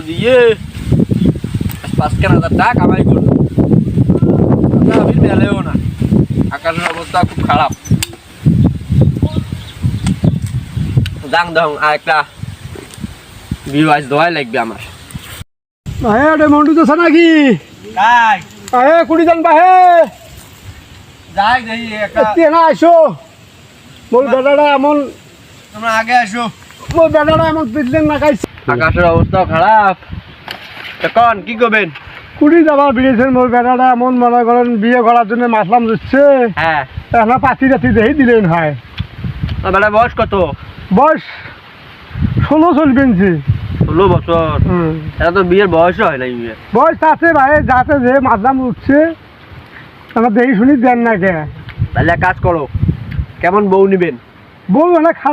দিয়ে 5,000 টাকা কামাই করবো। আমি মেলেও না, আকাশের অবস্থা খুব খারাপ। দাং দাং আর একটা ভিউ আজ দোয়াই লাগবে আমার। বাহে রে মন্টু তো নাকি তাই বাহে কুড়ি জন বাহে যাই যাই একটা এতে না আইসো মোর বেটাটা এমন তোমরা আগে আসো। মোর বেটাটা এমন পিছলেন না খাইছে আকাশের অবস্থা খারাপ, এখন কি করবেন? কুড়ি যাবার বেরিয়েছেন মোর বেটাটা এমন মনে করেন বিয়ে করার জন্য মাসলাম দিচ্ছে হ্যাঁ, এখন পাতি রাতি দেখি দিলেন হয়। বেটা বয়স কত? বয়স 16 চলবেনছি। 16 বছর? এটা তো বিয়ের বয়স হয় নাই। বয়স আছে ভাই, যাতে যে মাসলাম উঠছে আমার দেখি শুনি দেন না কে। তাহলে এক কাজ করো, কেমন বউ নিবেন? বউ অনেক